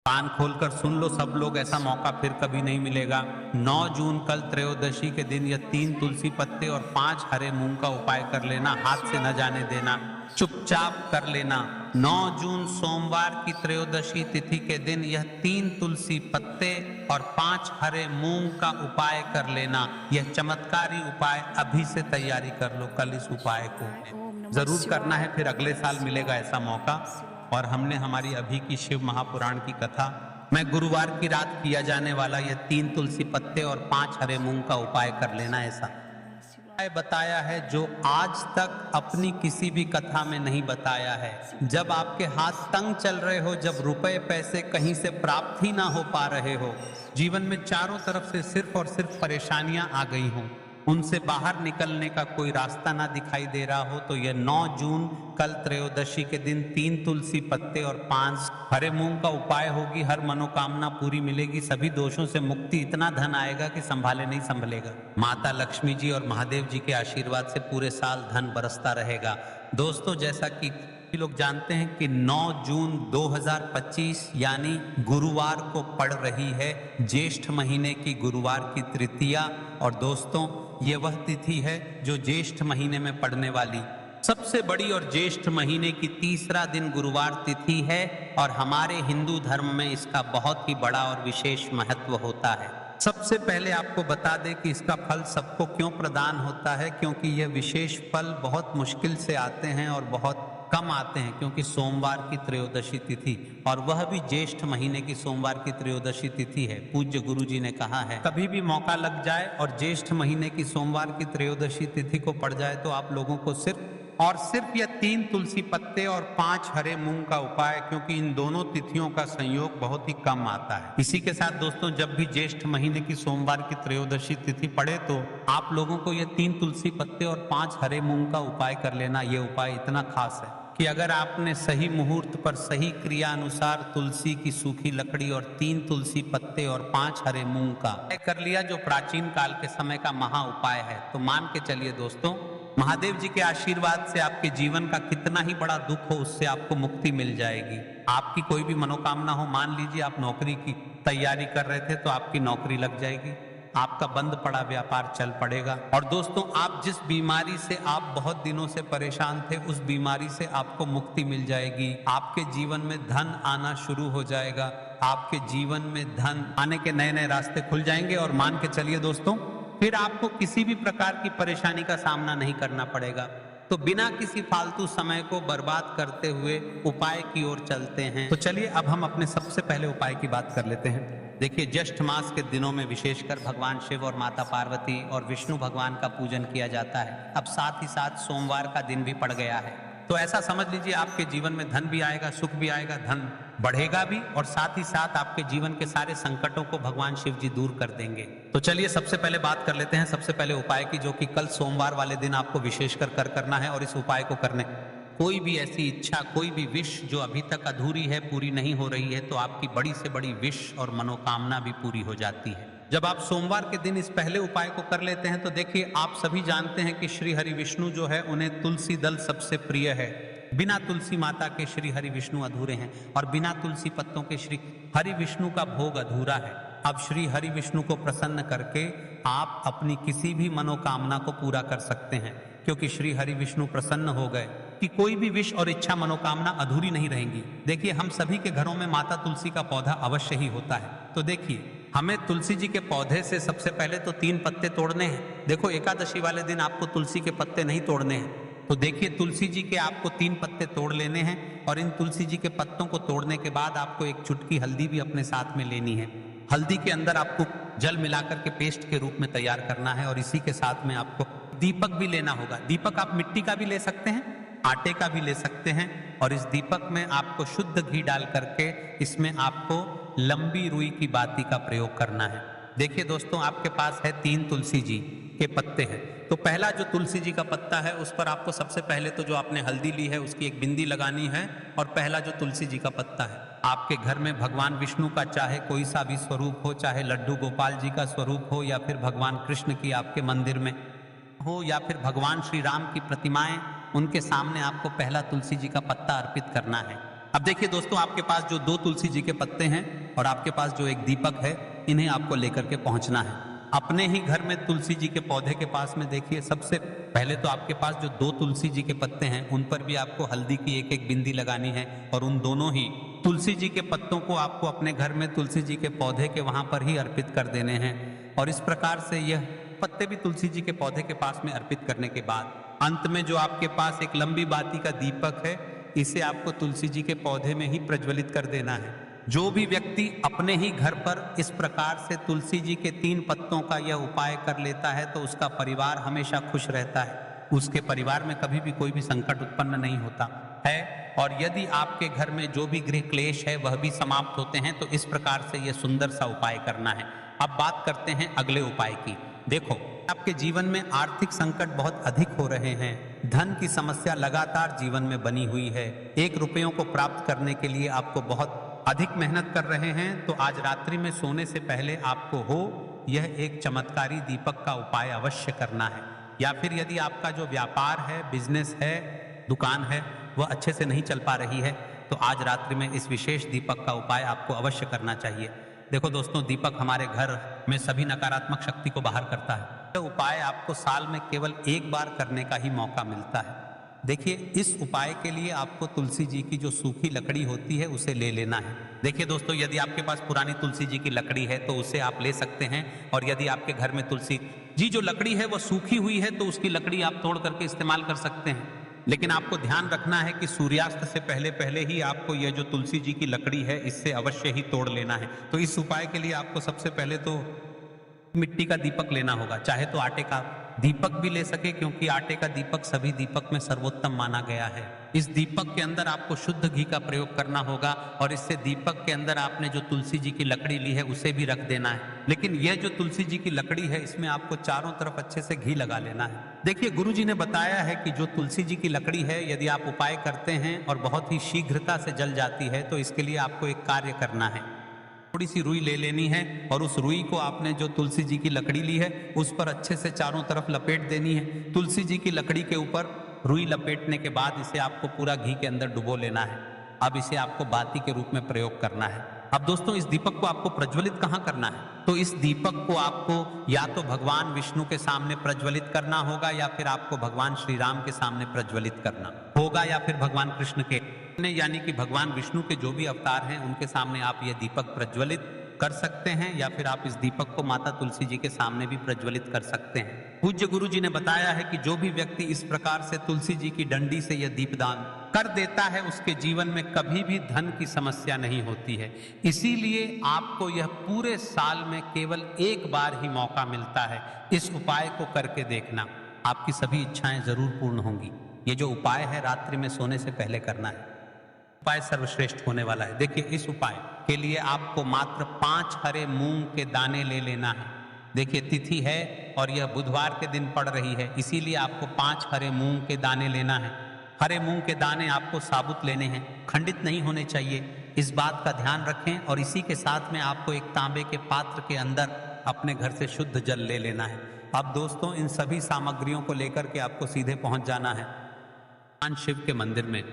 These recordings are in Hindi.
कान खोलकर सुन लो सब लोग, ऐसा मौका फिर कभी नहीं मिलेगा। 9 जून कल त्रयोदशी के दिन यह 3 तुलसी पत्ते और 5 हरे मूंग का उपाय कर लेना, हाथ से न जाने देना, चुपचाप कर लेना। 9 जून सोमवार की त्रयोदशी तिथि के दिन यह 3 तुलसी पत्ते और 5 हरे मूंग का उपाय कर लेना। यह चमत्कारी उपाय अभी से तैयारी कर लो, कल इस उपाय को जरूर करना है, फिर अगले साल मिलेगा ऐसा मौका। और हमने हमारी अभी की शिव महापुराण की कथा मैं गुरुवार की रात किया जाने वाला यह 3 तुलसी पत्ते और 5 हरे मूंग का उपाय कर लेना, ऐसा बताया है जो आज तक अपनी किसी भी कथा में नहीं बताया है। जब आपके हाथ तंग चल रहे हो, जब रुपए पैसे कहीं से प्राप्त ही ना हो पा रहे हो, जीवन में चारों तरफ से सिर्फ और सिर्फ परेशानियां आ गई हों, उनसे बाहर निकलने का कोई रास्ता ना दिखाई दे रहा हो, तो यह 9 जून कल त्रयोदशी के दिन 3 तुलसी पत्ते और 5 हरे मूंग का उपाय होगी। हर मनोकामना पूरी मिलेगी, सभी दोषों से मुक्ति, इतना धन आएगा कि संभाले नहीं संभलेगा। माता लक्ष्मी जी और महादेव जी के आशीर्वाद से पूरे साल धन बरसता रहेगा। दोस्तों, जैसा कि लोग जानते हैं कि 9 जून 2025 यानी गुरुवार को पड़ रही है ज्येष्ठ महीने की गुरुवार की तृतीया। और दोस्तों, ये वह तिथि है जो ज्येष्ठ महीने में पड़ने वाली सबसे बड़ी और ज्येष्ठ महीने की तीसरा दिन गुरुवार तिथि है। और हमारे हिंदू धर्म में इसका बहुत ही बड़ा और विशेष महत्व होता है। सबसे पहले आपको बता दें कि इसका फल सबको क्यों प्रदान होता है, क्योंकि यह विशेष फल बहुत मुश्किल से आते हैं और बहुत कम आते हैं, क्योंकि सोमवार की त्रयोदशी तिथि, और वह भी ज्येष्ठ महीने की सोमवार की त्रयोदशी तिथि है। पूज्य गुरु जी ने कहा है कभी भी मौका लग जाए और ज्येष्ठ महीने की सोमवार की त्रयोदशी तिथि को पड़ जाए तो आप लोगों को सिर्फ और सिर्फ यह 3 तुलसी पत्ते और 5 हरे मूंग का उपाय, क्योंकि इन दोनों तिथियों का संयोग बहुत ही कम आता है। इसी के साथ दोस्तों, जब भी ज्येष्ठ महीने की सोमवार की त्रयोदशी तिथि पड़े तो आप लोगों को यह 3 तुलसी पत्ते और 5 हरे मूंग का उपाय कर लेना। यह उपाय इतना खास है कि अगर आपने सही मुहूर्त पर सही क्रिया अनुसार तुलसी की सूखी लकड़ी और 3 तुलसी पत्ते और 5 हरे मूंग का कर लिया, जो प्राचीन काल के समय का महा उपाय है, तो मान के चलिए दोस्तों, महादेव जी के आशीर्वाद से आपके जीवन का कितना ही बड़ा दुख हो, उससे आपको मुक्ति मिल जाएगी। आपकी कोई भी मनोकामना हो, मान लीजिए आप नौकरी की तैयारी कर रहे थे तो आपकी नौकरी लग जाएगी, आपका बंद पड़ा व्यापार चल पड़ेगा। और दोस्तों, आप जिस बीमारी से आप बहुत दिनों से परेशान थे, उस बीमारी से आपको मुक्ति मिल जाएगी। आपके जीवन में धन आना शुरू हो जाएगा, आपके जीवन में धन आने के नए नए रास्ते खुल जाएंगे। और मान के चलिए दोस्तों, फिर आपको किसी भी प्रकार की परेशानी का सामना नहीं करना पड़ेगा। तो बिना किसी फालतू समय को बर्बाद करते हुए उपाय की ओर चलते हैं। तो चलिए अब हम अपने सबसे पहले उपाय की बात कर लेते हैं। देखिए, ज्येष्ठ मास के दिनों में विशेषकर भगवान शिव और माता पार्वती और विष्णु भगवान का पूजन किया जाता है। अब साथ ही साथ सोमवार का दिन भी पड़ गया है, तो ऐसा समझ लीजिए आपके जीवन में धन भी आएगा, सुख भी आएगा, धन बढ़ेगा भी, और साथ ही साथ आपके जीवन के सारे संकटों को भगवान शिव जी दूर कर देंगे। तो चलिए सबसे पहले बात कर लेते हैं सबसे पहले उपाय की, जो कि कल सोमवार वाले दिन आपको विशेषकर करना है। और इस उपाय को करने कोई भी ऐसी इच्छा, कोई भी विश जो अभी तक अधूरी है, पूरी नहीं हो रही है, तो आपकी बड़ी से बड़ी विश और मनोकामना भी पूरी हो जाती है जब आप सोमवार के दिन इस पहले उपाय को कर लेते हैं। तो देखिए, आप सभी जानते हैं कि श्री हरि विष्णु जो है, उन्हें तुलसी दल सबसे प्रिय है। बिना तुलसी माता के श्री हरि विष्णु अधूरे हैं, और बिना तुलसी पत्तों के श्री हरि विष्णु का भोग अधूरा है। अब श्री हरि विष्णु को प्रसन्न करके आप अपनी किसी भी मनोकामना को पूरा कर सकते हैं, क्योंकि श्री हरि विष्णु प्रसन्न हो गए कि कोई भी विश और इच्छा मनोकामना अधूरी नहीं रहेंगी। देखिए, हम सभी के घरों में माता तुलसी का पौधा अवश्य ही होता है। तो देखिए, हमें तुलसी जी के पौधे से सबसे पहले तो 3 पत्ते तोड़ने हैं। देखो, एकादशी वाले दिन आपको तुलसी के पत्ते नहीं तोड़ने हैं। तो देखिए, तुलसी जी के आपको 3 पत्ते तोड़ लेने हैं, और इन तुलसी जी के पत्तों को तोड़ने के बाद आपको एक चुटकी हल्दी भी अपने साथ में लेनी है। हल्दी के अंदर आपको जल मिलाकर के पेस्ट के रूप में तैयार करना है, और इसी के साथ में आपको दीपक भी लेना होगा। दीपक आप मिट्टी का भी ले सकते हैं, आटे का भी ले सकते हैं, और इस दीपक में आपको शुद्ध घी डाल करके इसमें आपको लंबी रुई की बाती का प्रयोग करना है। देखिए दोस्तों, आपके पास है 3 तुलसी जी के पत्ते हैं। तो पहला जो तुलसी जी का पत्ता है, उस पर आपको सबसे पहले तो जो आपने हल्दी ली है उसकी एक बिंदी लगानी है। और पहला जो तुलसी जी का पत्ता है, आपके घर में भगवान विष्णु का चाहे कोई सा भी स्वरूप हो, चाहे लड्डू गोपाल जी का स्वरूप हो, या फिर भगवान कृष्ण की आपके मंदिर में हो, या फिर भगवान श्री राम की प्रतिमाएं, उनके सामने आपको पहला तुलसी जी का पत्ता अर्पित करना है। अब देखिए दोस्तों, आपके पास जो 2 तुलसी जी के पत्ते हैं और आपके पास जो एक दीपक है, इन्हें आपको लेकर के पहुंचना है अपने ही घर में तुलसी जी के पौधे के पास में। देखिए सबसे पहले तो आपके पास जो 2 तुलसी जी के पत्ते हैं उन पर भी आपको हल्दी की एक एक बिंदी लगानी है और उन दोनों ही तुलसी जी के पत्तों को आपको अपने घर में तुलसी जी के पौधे के वहां पर ही अर्पित कर देने हैं। और इस प्रकार से यह पत्ते भी तुलसी जी के पौधे के पास में अर्पित करने के बाद अंत में जो आपके पास एक लंबी बाती का दीपक है, इसे आपको तुलसी जी के पौधे में ही प्रज्वलित कर देना है। जो भी व्यक्ति अपने ही घर पर इस प्रकार से तुलसी जी के 3 पत्तों का यह उपाय कर लेता है तो उसका परिवार हमेशा खुश रहता है, उसके परिवार में कभी भी कोई भी संकट उत्पन्न नहीं होता है। और यदि आपके घर में जो भी गृह क्लेश है वह भी समाप्त होते हैं, तो इस प्रकार से यह सुंदर सा उपाय करना है। अब बात करते हैं अगले उपाय की। देखो, आपके जीवन में आर्थिक संकट बहुत अधिक हो रहे हैं, धन की समस्या लगातार जीवन में बनी हुई है, 1 रुपयों को प्राप्त करने के लिए आपको बहुत अधिक मेहनत कर रहे हैं, तो आज रात्रि में सोने से पहले आपको हो यह एक चमत्कारी दीपक का उपाय अवश्य करना है। या फिर यदि आपका जो व्यापार है, बिजनेस है, दुकान है, वह अच्छे से नहीं चल पा रही है, तो आज रात्रि में इस विशेष दीपक का उपाय आपको अवश्य करना चाहिए। देखो दोस्तों, दीपक हमारे घर में सभी नकारात्मक शक्ति को बाहर करता है। यह उपाय आपको साल में केवल 1 बार करने का ही मौका मिलता है। देखिए, इस उपाय के लिए आपको तुलसी जी की जो सूखी लकड़ी होती है उसे ले लेना है। देखिए दोस्तों, यदि आपके पास पुरानी तुलसी जी की लकड़ी है तो उसे आप ले सकते हैं, और यदि आपके घर में तुलसी जी जो लकड़ी है वह सूखी हुई है तो उसकी लकड़ी आप तोड़ करके इस्तेमाल कर सकते हैं। लेकिन आपको ध्यान रखना है कि सूर्यास्त से पहले पहले ही आपको यह जो तुलसी जी की लकड़ी है इससे अवश्य ही तोड़ लेना है। तो इस उपाय के लिए आपको सबसे पहले तो मिट्टी का दीपक लेना होगा, चाहे तो आटे का दीपक भी ले सके, क्योंकि आटे का दीपक सभी दीपक में सर्वोत्तम माना गया है। इस दीपक के अंदर आपको शुद्ध घी का प्रयोग करना होगा और इससे दीपक के अंदर आपने जो तुलसी जी की लकड़ी ली है उसे भी रख देना है। लेकिन यह जो तुलसी जी की लकड़ी है इसमें आपको चारों तरफ अच्छे से घी लगा लेना है। देखिए, गुरु जी ने बताया है कि जो तुलसी जी की लकड़ी है यदि आप उपाय करते हैं और बहुत ही शीघ्रता से जल जाती है, तो इसके लिए आपको एक कार्य करना है। थोड़ी सी रुई ले लेनी है और उस रुई को आपने जो तुलसी जी की लकड़ी ली है उस पर अच्छे से चारों तरफ लपेट देनी है। तुलसी जी की लकड़ी के ऊपर रुई लपेटने के बाद इसे आपको पूरा घी के अंदर डुबो लेना है। अब इसे आपको बाती के रूप में प्रयोग करना है। अब दोस्तों, इस दीपक को आपको प्रज्वलित कहाँ करना है? तो इस दीपक को आपको या तो भगवान विष्णु के सामने प्रज्वलित करना होगा, या फिर आपको भगवान श्री राम के सामने प्रज्वलित करना होगा, या फिर भगवान कृष्ण के, यानी कि भगवान विष्णु के जो भी अवतार हैं उनके सामने आप ये दीपक प्रज्वलित कर सकते हैं, या फिर आप इस दीपक को माता तुलसी जी के सामने भी प्रज्वलित कर सकते हैं। पूज्य गुरु जी ने बताया है कि जो भी व्यक्ति इस प्रकार से तुलसी जी की डंडी से यह दीपदान कर देता है उसके जीवन में कभी भी धन की समस्या नहीं होती है। इसीलिए आपको यह पूरे साल में केवल 1 बार ही मौका मिलता है। इस उपाय को करके देखना, आपकी सभी इच्छाएं जरूर पूर्ण होंगी। ये जो उपाय है रात्रि में सोने से पहले करना है, उपाय सर्वश्रेष्ठ होने वाला है। देखिए, इस उपाय के लिए आपको मात्र 5 हरे मूंग के दाने ले लेना है। देखिए, तिथि है और यह बुधवार के दिन पड़ रही है, इसीलिए आपको 5 हरे मूंग के दाने लेना है। हरे मूंग के दाने आपको साबुत लेने हैं, खंडित नहीं होने चाहिए, इस बात का ध्यान रखें। और इसी के साथ में आपको एक तांबे के पात्र के अंदर अपने घर से शुद्ध जल ले लेना है। अब दोस्तों, इन सभी सामग्रियों को लेकर के आपको सीधे पहुंच जाना है भगवान शिव के मंदिर में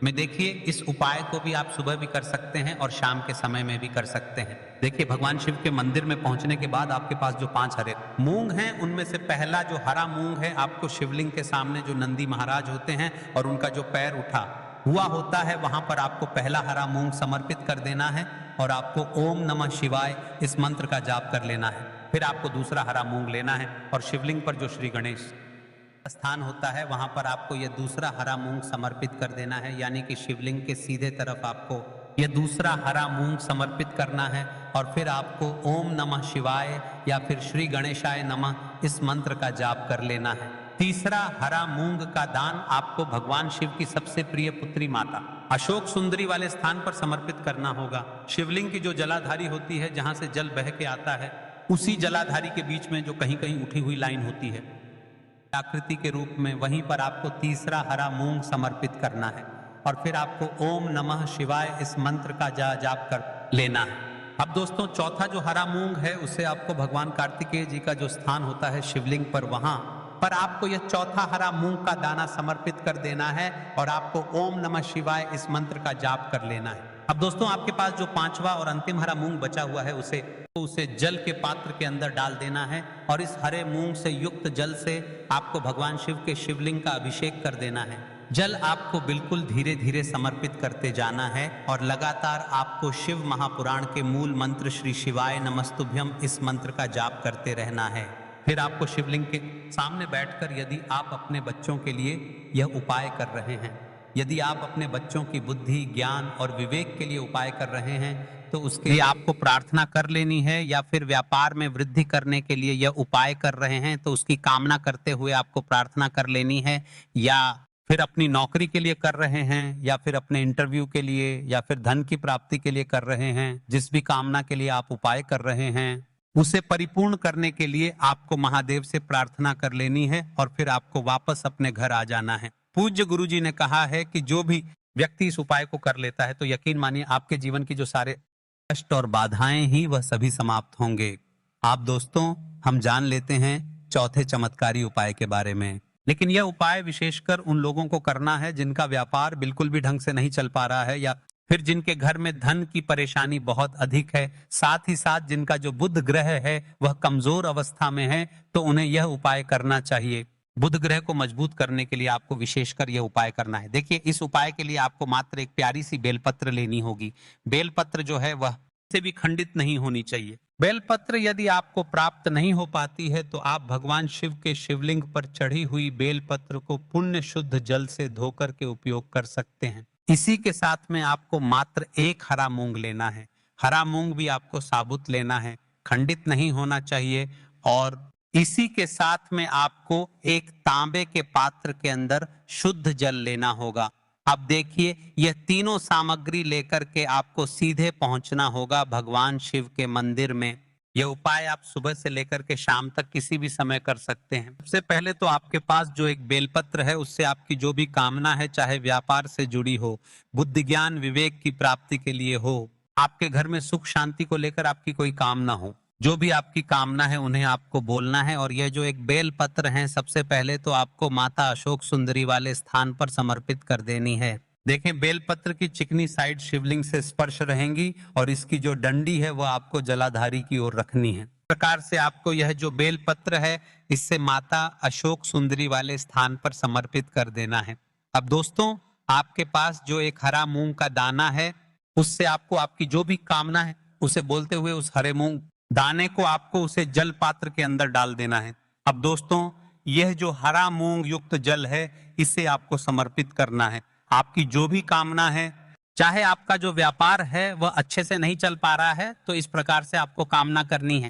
देखिए, इस उपाय को भी आप सुबह भी कर सकते हैं और शाम के समय में भी कर सकते हैं। देखिए, भगवान शिव के मंदिर में पहुंचने के बाद आपके पास जो 5 हरे मूंग हैं उनमें से पहला जो हरा मूंग है आपको शिवलिंग के सामने जो नंदी महाराज होते हैं और उनका जो पैर उठा हुआ होता है वहां पर आपको पहला हरा मूंग समर्पित कर देना है और आपको ओम नमः शिवाय इस मंत्र का जाप कर लेना है। फिर आपको दूसरा हरा मूंग लेना है और शिवलिंग पर जो श्री गणेश स्थान होता है वहां पर आपको यह दूसरा हरा मूंग समर्पित कर देना है, यानी कि शिवलिंग के सीधे तरफ आपको यह दूसरा हरा मूंग समर्पित करना है। और फिर आपको ओम नमः शिवाय या फिर श्री गणेशाय नमः इस मंत्र का जाप कर लेना है। तीसरा हरा मूंग का दान आपको भगवान शिव की सबसे प्रिय पुत्री माता अशोक सुंदरी वाले स्थान पर समर्पित करना होगा। शिवलिंग की जो जलाधारी होती है, जहां से जल बह के आता है, उसी जलाधारी के बीच में जो कहीं कहीं उठी हुई लाइन होती है आकृति के रूप में, वहीं पर आपको तीसरा हरा मूंग समर्पित करना है। और फिर आपको ओम नमः शिवाय इस मंत्र का जाप कर लेना है। अब दोस्तों, चौथा जो हरा मूंग है उसे आपको भगवान कार्तिकेय जी का जो स्थान होता है शिवलिंग पर, वहां पर आपको यह चौथा हरा मूंग का दाना समर्पित कर देना है और आपको ओम नमः शिवाय इस मंत्र का जाप कर लेना है। अब दोस्तों आपके पास जो पांचवा और अंतिम हरा मूंग बचा हुआ है उसे जल के पात्र के अंदर डाल देना है और इस हरे मूंग से युक्त जल से आपको भगवान शिव के शिवलिंग का अभिषेक कर देना है। जल आपको बिल्कुल धीरे धीरे समर्पित करते जाना है और लगातार आपको शिव महापुराण के मूल मंत्र श्री शिवाय नमस्तुभ्यम इस मंत्र का जाप करते रहना है। फिर आपको शिवलिंग के सामने बैठकर यदि आप अपने बच्चों के लिए यह उपाय कर रहे हैं, यदि आप अपने बच्चों की बुद्धि, ज्ञान और विवेक के लिए उपाय कर रहे हैं तो उसके लिए आपको प्रार्थना कर लेनी है, या फिर व्यापार में वृद्धि करने के लिए यह उपाय कर रहे हैं तो उसकी कामना करते हुए आपको प्रार्थना कर लेनी है, या फिर अपनी नौकरी के लिए कर रहे हैं, या फिर अपने इंटरव्यू के लिए, या फिर धन की प्राप्ति के लिए कर रहे हैं। जिस भी कामना के लिए आप उपाय कर रहे हैं उसे परिपूर्ण करने के लिए आपको महादेव से प्रार्थना कर लेनी है और फिर आपको वापस अपने घर आ जाना है। पूज्य गुरुजी ने कहा है कि जो भी व्यक्ति इस उपाय को कर लेता है तो यकीन मानिए आपके जीवन की जो सारे कष्ट और बाधाएं ही वह सभी समाप्त होंगे। आप दोस्तों हम जान लेते हैं चौथे चमत्कारी उपाय के बारे में, लेकिन यह उपाय विशेषकर उन लोगों को करना है जिनका व्यापार बिल्कुल भी ढंग से नहीं चल पा रहा है, या फिर जिनके घर में धन की परेशानी बहुत अधिक है, साथ ही साथ जिनका जो बुध ग्रह है वह कमजोर अवस्था में है, तो उन्हें यह उपाय करना चाहिए। बुध ग्रह को मजबूत करने के लिए आपको विशेषकर यह उपाय करना है। देखिए इस उपाय के लिए आपको मात्र एक प्यारी सी बेलपत्र लेनी होगी। बेलपत्र जो है वह से भी खंडित नहीं होनी चाहिए। बेलपत्र यदि आपको प्राप्त नहीं हो पाती है तो आप भगवान शिव के शिवलिंग पर चढ़ी हुई बेलपत्र को पुण्य शुद्ध जल से धोकर के उपयोग कर सकते हैं। इसी के साथ में आपको मात्र एक हरा मूंग लेना है। हरा मूंग भी आपको साबुत लेना है, खंडित नहीं होना चाहिए। और इसी के साथ में आपको एक तांबे के पात्र के अंदर शुद्ध जल लेना होगा। अब देखिए यह तीनों सामग्री लेकर के आपको सीधे पहुंचना होगा भगवान शिव के मंदिर में। यह उपाय आप सुबह से लेकर के शाम तक किसी भी समय कर सकते हैं। सबसे पहले तो आपके पास जो एक बेलपत्र है उससे आपकी जो भी कामना है, चाहे व्यापार से जुड़ी हो, बुद्धि ज्ञान विवेक की प्राप्ति के लिए हो, आपके घर में सुख शांति को लेकर आपकी कोई कामना हो, जो भी आपकी कामना है उन्हें आपको बोलना है। और यह जो एक बेल पत्र है सबसे पहले तो आपको माता अशोक सुंदरी वाले स्थान पर समर्पित कर देनी है। देखें बेलपत्र की चिकनी साइड शिवलिंग से स्पर्श रहेंगी और इसकी जो डंडी है वह आपको जलाधारी की ओर रखनी है। इस प्रकार से आपको यह जो बेलपत्र है इससे माता अशोक सुंदरी वाले स्थान पर समर्पित कर देना है। अब दोस्तों आपके पास जो एक हरा मूंग का दाना है उससे आपको आपकी जो भी कामना है उसे बोलते हुए उस हरे मूंग दाने को आपको उसे जल पात्र के अंदर डाल देना है। अब दोस्तों यह जो हरा मूंग युक्त जल है इसे आपको समर्पित करना है। आपकी जो भी कामना है, चाहे आपका जो व्यापार है वह अच्छे से नहीं चल पा रहा है तो इस प्रकार से आपको कामना करनी है।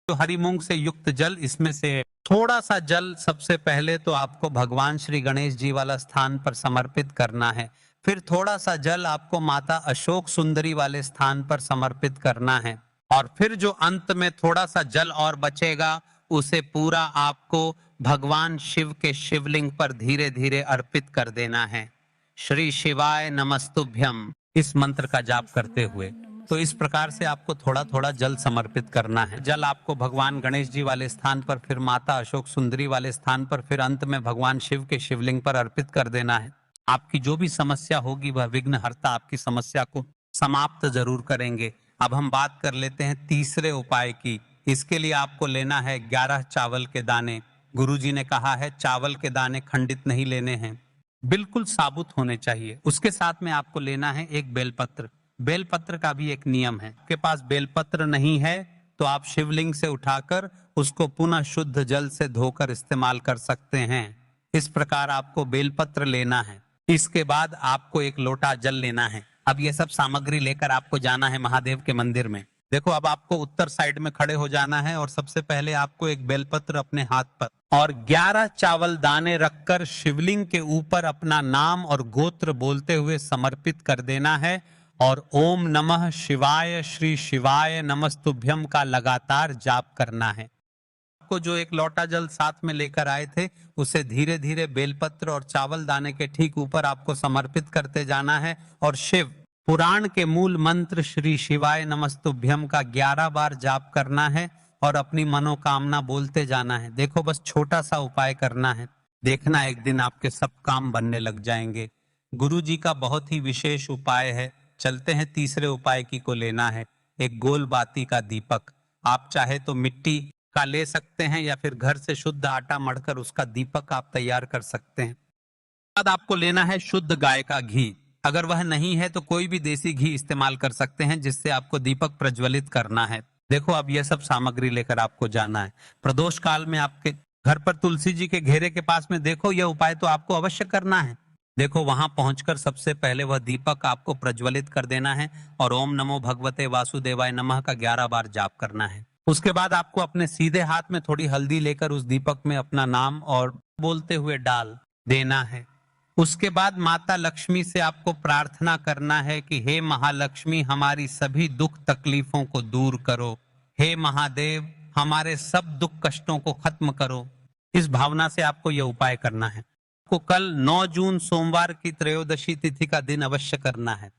तो हरी मूंग से युक्त जल, इसमें से थोड़ा सा जल सबसे पहले तो आपको भगवान श्री गणेश जी वाला स्थान पर समर्पित करना है। फिर थोड़ा सा जल आपको माता अशोक सुंदरी वाले स्थान पर समर्पित करना है। और फिर जो अंत में थोड़ा सा जल और बचेगा उसे पूरा आपको भगवान शिव के शिवलिंग पर धीरे धीरे अर्पित कर देना है। श्री शिवाय नमस्तुभ्यम इस मंत्र का जाप करते हुए। तो इस प्रकार से आपको थोड़ा थोड़ा जल समर्पित करना है। जल आपको भगवान गणेश जी वाले स्थान पर, फिर माता अशोक सुंदरी वाले स्थान पर, फिर अंत में भगवान शिव के शिवलिंग पर अर्पित कर देना है। आपकी जो भी समस्या होगी वह विघ्नहर्ता आपकी समस्या को समाप्त जरूर करेंगे। अब हम बात कर लेते हैं तीसरे उपाय की। इसके लिए आपको लेना है 11 चावल के दाने। गुरुजी ने कहा है चावल के दाने खंडित नहीं लेने हैं, बिल्कुल साबुत होने चाहिए। उसके साथ में आपको लेना है एक बेलपत्र। बेलपत्र का भी एक नियम है, आपके पास बेलपत्र नहीं है तो आप शिवलिंग से उठाकर उसको पुनः शुद्ध जल से धोकर इस्तेमाल कर सकते हैं। इस प्रकार आपको बेलपत्र लेना है। इसके बाद आपको एक लोटा जल लेना है। अब ये सब सामग्री लेकर आपको जाना है महादेव के मंदिर में। देखो अब आपको उत्तर साइड में खड़े हो जाना है और सबसे पहले आपको एक बेलपत्र अपने हाथ पर और 11 चावल दाने रखकर शिवलिंग के ऊपर अपना नाम और गोत्र बोलते हुए समर्पित कर देना है और ओम नमः शिवाय श्री शिवाय नमस्तुभ्यम का लगातार जाप करना है। आपको जो एक लोटा जल साथ में लेकर आए थे उसे धीरे धीरे बेलपत्र और चावल दाने के ठीक ऊपर आपको समर्पित करते जाना है और शिव पुराण के मूल मंत्र श्री शिवाय नमस्तुभ्यम का 11 बार जाप करना है और अपनी मनोकामना बोलते जाना है। देखो बस छोटा सा उपाय करना है, देखना एक दिन आपके सब काम बनने लग जाएंगे। गुरु जी का बहुत ही विशेष उपाय है। चलते हैं तीसरे उपाय की को लेना है, एक गोल बाती का दीपक। आप चाहे तो मिट्टी का ले सकते हैं या फिर घर से शुद्ध आटा मढ़कर उसका दीपक आप तैयार कर सकते हैं। बाद आपको लेना है शुद्ध गाय का घी। अगर वह नहीं है तो कोई भी देसी घी इस्तेमाल कर सकते हैं, जिससे आपको दीपक प्रज्वलित करना है। देखो अब यह सब सामग्री लेकर आपको जाना है। प्रदोष काल में आपके घर पर तुलसी जी के घेरे के पास में देखो यह उपाय तो आपको अवश्य करना है। देखो वहां पहुंचकर सबसे पहले वह दीपक आपको प्रज्वलित कर देना है और ओम नमो भगवते वासुदेवाय नमः का 11 बार जाप करना है। उसके बाद आपको अपने सीधे हाथ में थोड़ी हल्दी लेकर उस दीपक में अपना नाम और बोलते हुए डाल देना है। उसके बाद माता लक्ष्मी से आपको प्रार्थना करना है कि हे महालक्ष्मी हमारी सभी दुख तकलीफों को दूर करो, हे महादेव हमारे सब दुख कष्टों को खत्म करो। इस भावना से आपको यह उपाय करना है। आपको कल 9 जून सोमवार की त्रयोदशी तिथि का दिन अवश्य करना है।